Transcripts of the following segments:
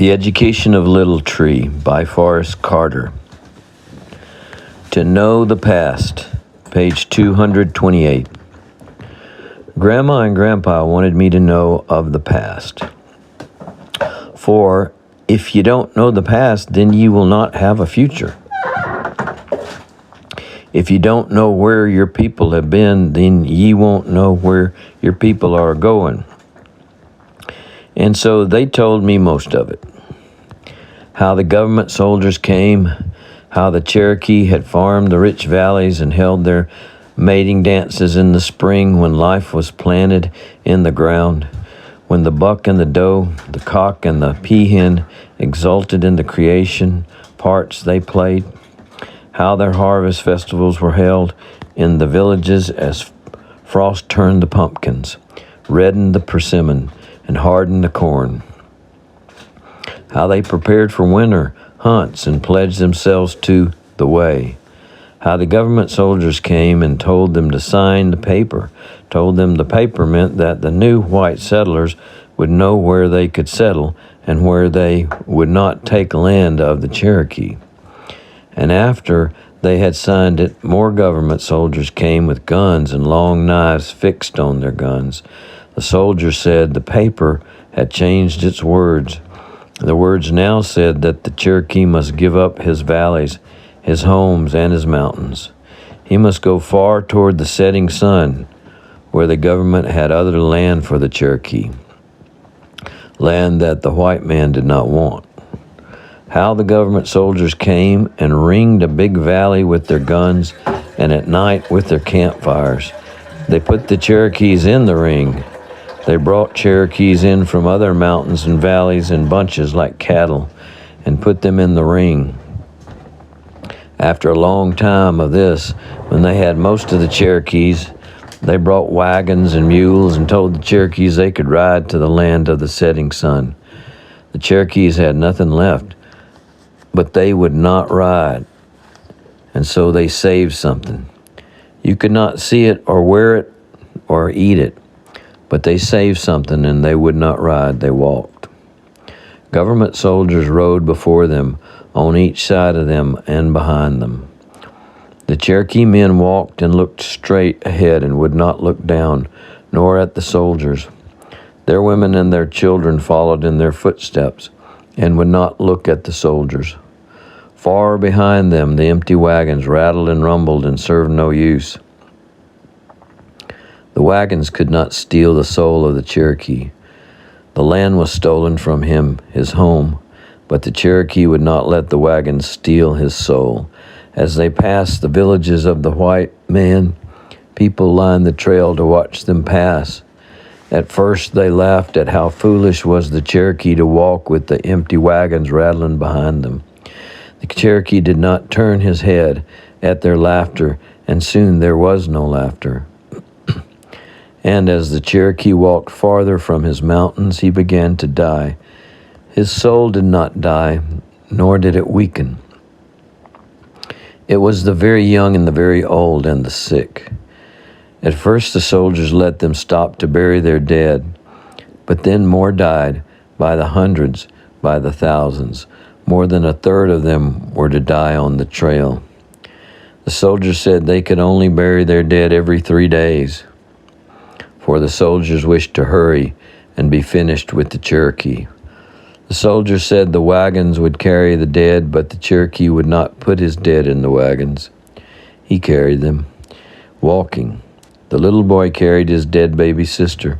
The Education of Little Tree by Forrest Carter. To Know the Past, page 228. Grandma and Grandpa wanted me to know of the past. For if you don't know the past, then you will not have a future. If you don't know where your people have been, then ye won't know where your people are going. And so they told me most of it. How the government soldiers came, how the Cherokee had farmed the rich valleys and held their mating dances in the spring when life was planted in the ground, when the buck and the doe, the cock and the peahen exulted in the creation parts they played, how their harvest festivals were held in the villages as frost turned the pumpkins, reddened the persimmon, and hardened the corn. How they prepared for winter hunts and pledged themselves to the way. How the government soldiers came and told them to sign the paper, told them the paper meant that the new white settlers would know where they could settle and where they would not take land of the Cherokee. And after they had signed it, more government soldiers came with guns and long knives fixed on their guns. The soldiers said the paper had changed its words. The words now said that the Cherokee must give up his valleys, his homes, and his mountains. He must go far toward the setting sun, where the government had other land for the Cherokee, land that the white man did not want. How the government soldiers came and ringed a big valley with their guns, and at night with their campfires. They put the Cherokees in the ring. They brought Cherokees in from other mountains and valleys in bunches like cattle and put them in the ring. After a long time of this, when they had most of the Cherokees, they brought wagons and mules and told the Cherokees they could ride to the land of the setting sun. The Cherokees had nothing left, but they would not ride, and so they saved something. You could not see it or wear it or eat it, but they saved something and they would not ride, they walked. Government soldiers rode before them, on each side of them and behind them. The Cherokee men walked and looked straight ahead and would not look down, nor at the soldiers. Their women and their children followed in their footsteps and would not look at the soldiers. Far behind them, the empty wagons rattled and rumbled and served no use. The wagons could not steal the soul of the Cherokee. The land was stolen from him, his home, but the Cherokee would not let the wagons steal his soul. As they passed the villages of the white man, people lined the trail to watch them pass. At first they laughed at how foolish was the Cherokee to walk with the empty wagons rattling behind them. The Cherokee did not turn his head at their laughter, and soon there was no laughter. And as the Cherokee walked farther from his mountains, he began to die. His soul did not die, nor did it weaken. It was the very young and the very old and the sick. At first the soldiers let them stop to bury their dead, but then more died, by the hundreds, by the thousands. More than a third of them were to die on the trail. The soldiers said they could only bury their dead every 3 days, for the soldiers wished to hurry and be finished with the Cherokee. The soldiers said the wagons would carry the dead, but the Cherokee would not put his dead in the wagons. He carried them, walking. The little boy carried his dead baby sister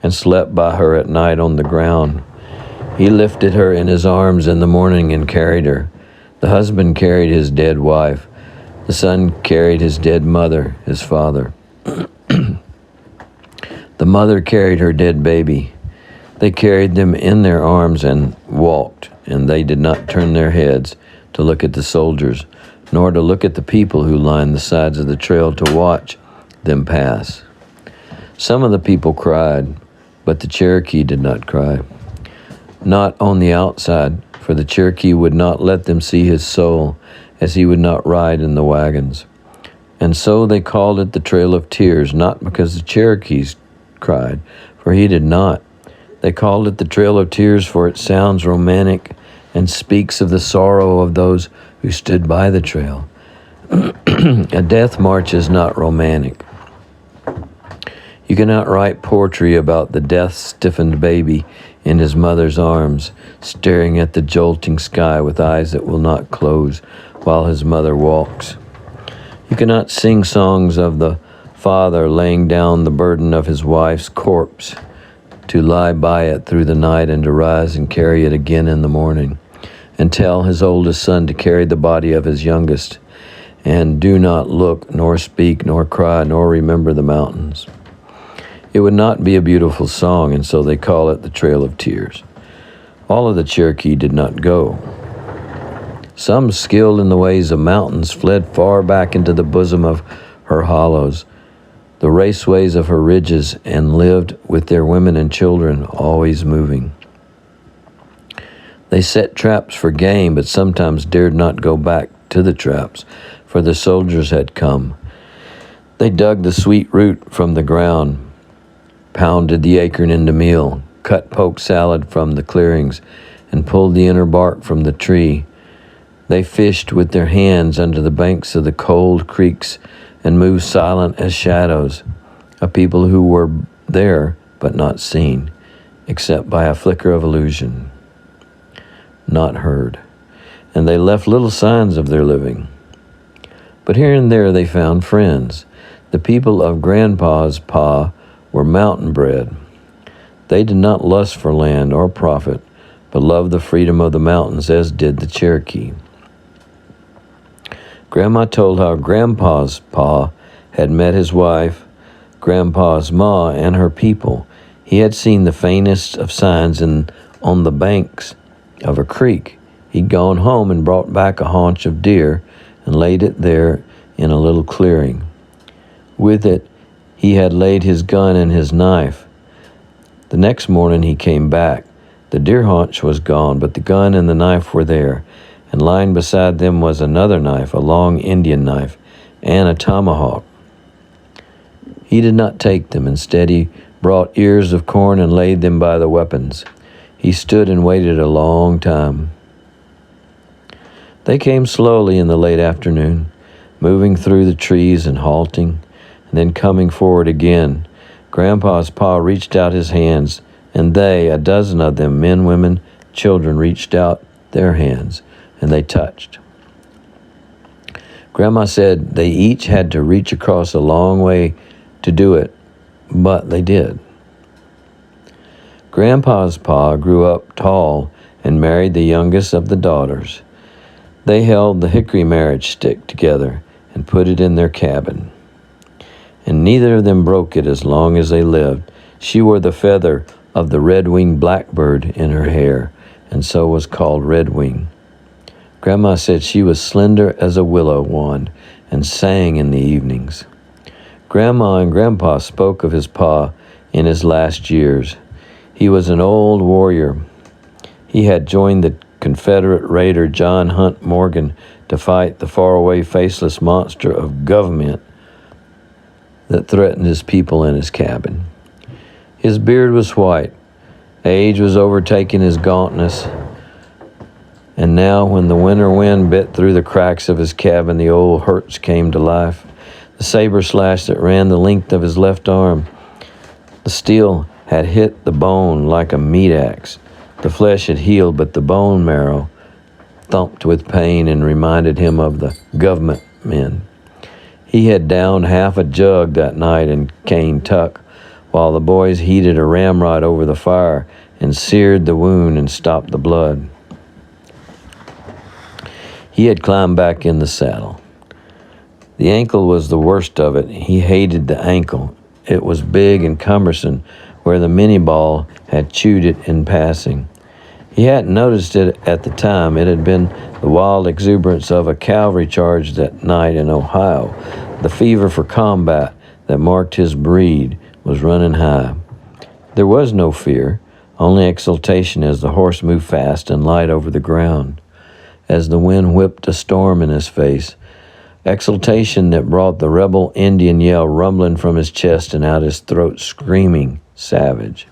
and slept by her at night on the ground. He lifted her in his arms in the morning and carried her. The husband carried his dead wife. The son carried his dead mother, his father. The mother carried her dead baby. They carried them in their arms and walked, and they did not turn their heads to look at the soldiers, nor to look at the people who lined the sides of the trail to watch them pass. Some of the people cried, but the Cherokee did not cry. Not on the outside, for the Cherokee would not let them see his soul, as he would not ride in the wagons. And so they called it the Trail of Tears, not because the Cherokees cried, for he did not. They called it the Trail of Tears, for it sounds romantic and speaks of the sorrow of those who stood by the trail. A death march is not romantic. You cannot write poetry about the death-stiffened baby in his mother's arms, staring at the jolting sky with eyes that will not close while his mother walks. You cannot sing songs of the father laying down the burden of his wife's corpse, to lie by it through the night and to rise and carry it again in the morning, and tell his oldest son to carry the body of his youngest, and do not look, nor speak, nor cry, nor remember the mountains. It would not be a beautiful song, and so they call it the Trail of Tears. All of the Cherokee did not go. Some skilled in the ways of mountains fled far back into the bosom of her hollows, the raceways of her ridges, and lived with their women and children, always moving. They set traps for game, but sometimes dared not go back to the traps, for the soldiers had come. They dug the sweet root from the ground, pounded the acorn into meal, cut poke salad from the clearings, and pulled the inner bark from the tree. They fished with their hands under the banks of the cold creeks and moved silent as shadows, a people who were there but not seen, except by a flicker of illusion, not heard. And they left little signs of their living. But here and there they found friends. The people of Grandpa's Pa were mountain bred. They did not lust for land or profit, but loved the freedom of the mountains, as did the Cherokee. Grandma told how Grandpa's Pa had met his wife, Grandpa's Ma, and her people. He had seen the faintest of signs on the banks of a creek. He'd gone home and brought back a haunch of deer and laid it there in a little clearing. With it, he had laid his gun and his knife. The next morning he came back. The deer haunch was gone, but the gun and the knife were there, and lying beside them was another knife, a long Indian knife, and a tomahawk. He did not take them. Instead, he brought ears of corn and laid them by the weapons. He stood and waited a long time. They came slowly in the late afternoon, moving through the trees and halting, and then coming forward again. Grandpa's Pa reached out his hands, and they, a dozen of them, men, women, children, reached out their hands, and they touched. Grandma said they each had to reach across a long way to do it, but they did. Grandpa's Pa grew up tall and married the youngest of the daughters. They held the hickory marriage stick together and put it in their cabin. And neither of them broke it as long as they lived. She wore the feather of the red-winged blackbird in her hair, and so was called Redwing. Grandma said she was slender as a willow wand and sang in the evenings. Grandma and Grandpa spoke of his Pa in his last years. He was an old warrior. He had joined the Confederate raider John Hunt Morgan to fight the faraway faceless monster of government that threatened his people in his cabin. His beard was white. Age was overtaking his gauntness. And now, when the winter wind bit through the cracks of his cabin, the old hurts came to life. The saber slash that ran the length of his left arm. The steel had hit the bone like a meat axe. The flesh had healed, but the bone marrow thumped with pain and reminded him of the government men. He had downed half a jug that night in Cane Tuck, while the boys heated a ramrod over the fire and seared the wound and stopped the blood. He had climbed back in the saddle. The ankle was the worst of it. He hated the ankle. It was big and cumbersome, where the mini ball had chewed it in passing. He hadn't noticed it at the time. It had been the wild exuberance of a cavalry charge that night in Ohio. The fever for combat that marked his breed was running high. There was no fear, only exultation as the horse moved fast and light over the ground, as the wind whipped a storm in his face. Exultation that brought the rebel Indian yell rumbling from his chest and out his throat, screaming savage.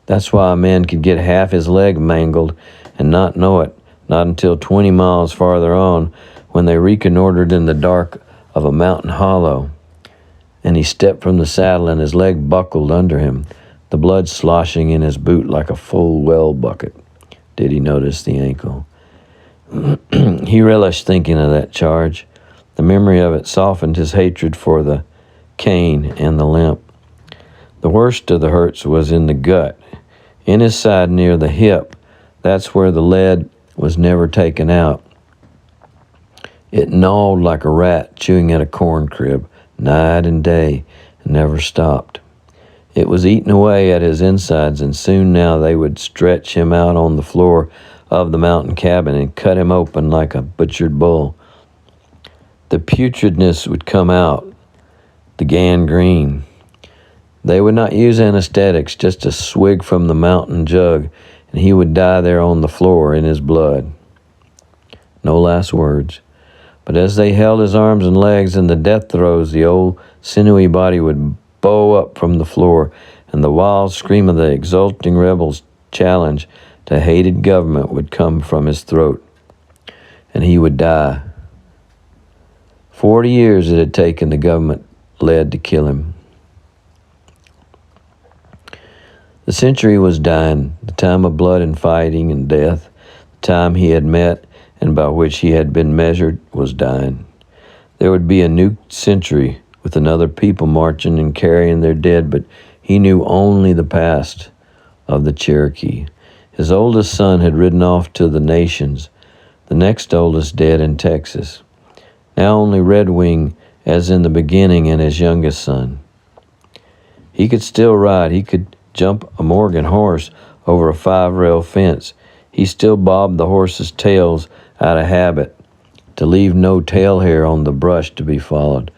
That's why a man could get half his leg mangled and not know it, not until 20 miles farther on, when they reconnoitered in the dark of a mountain hollow, and he stepped from the saddle and his leg buckled under him, the blood sloshing in his boot like a full well bucket. Did he notice the ankle? He relished thinking of that charge. The memory of it softened his hatred for the cane and the limp. The worst of the hurts was in the gut, in his side near the hip. That's where the lead was never taken out. It gnawed like a rat chewing at a corn crib, night and day, and never stopped. It was eating away at his insides, and soon now they would stretch him out on the floor of the mountain cabin and cut him open like a butchered bull. The putridness would come out, the gangrene. They would not use anesthetics, just a swig from the mountain jug, and he would die there on the floor in his blood. No last words. But as they held his arms and legs in the death throes, the old sinewy body would bow up from the floor, and the wild scream of the exulting rebel's challenge to hated government would come from his throat, and he would die. 40 years it had taken the government lead to kill him. The century was dying, the time of blood and fighting and death. The time he had met and by which he had been measured was dying. There would be a new century with another people marching and carrying their dead, but he knew only the past of the Cherokee. His oldest son had ridden off to the nations, the next oldest dead in Texas. Now only Red Wing, as in the beginning, and his youngest son. He could still ride. He could jump a Morgan horse over a 5-rail fence. He still bobbed the horses' tails out of habit, to leave no tail hair on the brush to be followed.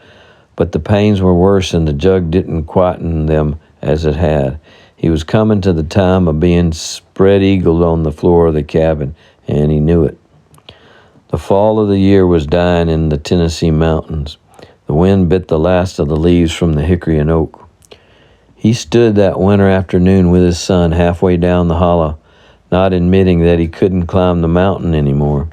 But the pains were worse, and the jug didn't quieten them as it had. He was coming to the time of being spread-eagled on the floor of the cabin, and he knew it. The fall of the year was dying in the Tennessee mountains. The wind bit the last of the leaves from the hickory and oak. He stood that winter afternoon with his son halfway down the hollow, not admitting that he couldn't climb the mountain anymore.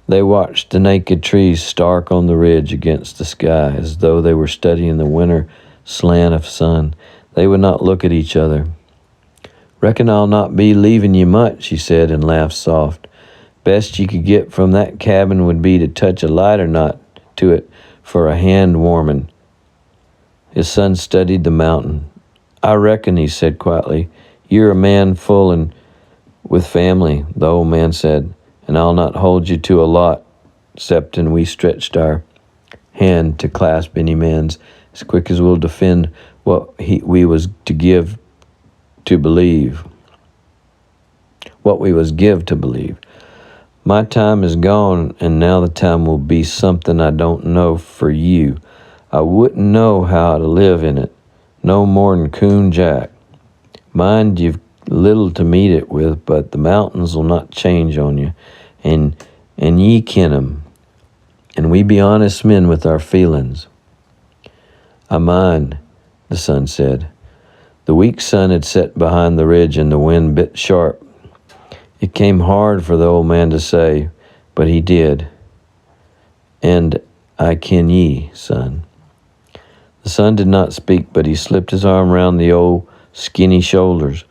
They watched the naked trees stark on the ridge against the sky, as though they were studying the winter slant of sun. They would not look at each other. "Reckon I'll not be leaving you much," he said, and laughed soft. "Best you could get from that cabin would be to touch a lighter knot to it for a hand warming." His son studied the mountain. "I reckon," he said quietly, "you're a man full and with family," the old man said, "and I'll not hold you to a lot, exceptin' we stretched our hand to clasp any man's as quick as we'll defend what we was to give to believe. What we was give to believe. My time is gone, and now the time will be something I don't know for you. I wouldn't know how to live in it, no more'n Coon Jack. Mind you've little to meet it with, but the mountains will not change on you, and ye ken 'em, and we be honest men with our feelings." "I mind," the son said. The weak sun had set behind the ridge, and the wind bit sharp. It came hard for the old man to say, but he did. "And I ken ye, son." The son did not speak, but he slipped his arm around the old skinny shoulders.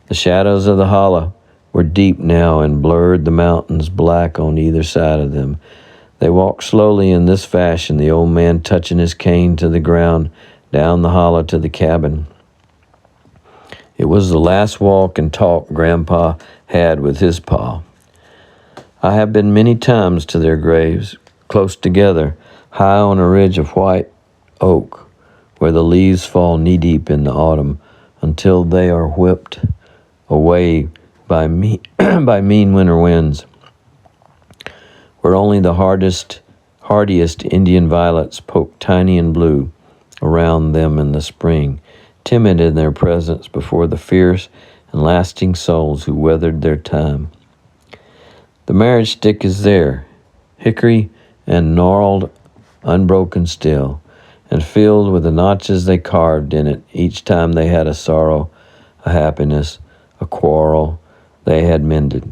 The shadows of the hollow were deep now and blurred the mountains black on either side of them. They walked slowly in this fashion, the old man touching his cane to the ground, down the hollow to the cabin. It was the last walk and talk Grandpa had with his pa. "I have been many times to their graves, close together, high on a ridge of white oak, where the leaves fall knee-deep in the autumn until they are whipped away by mean winter winds, where only the hardiest Indian violets poke tiny and blue around them in the spring, timid in their presence before the fierce and lasting souls who weathered their time. The marriage stick is there, hickory and gnarled, unbroken still, and filled with the notches they carved in it each time they had a sorrow a happiness, a quarrel they had mended.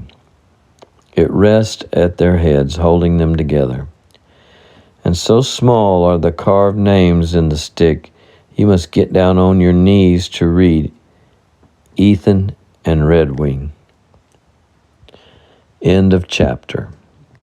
It rests at their heads, holding them together. And so small are the carved names in the stick, you must get down on your knees to read Ethan and Redwing. End of chapter.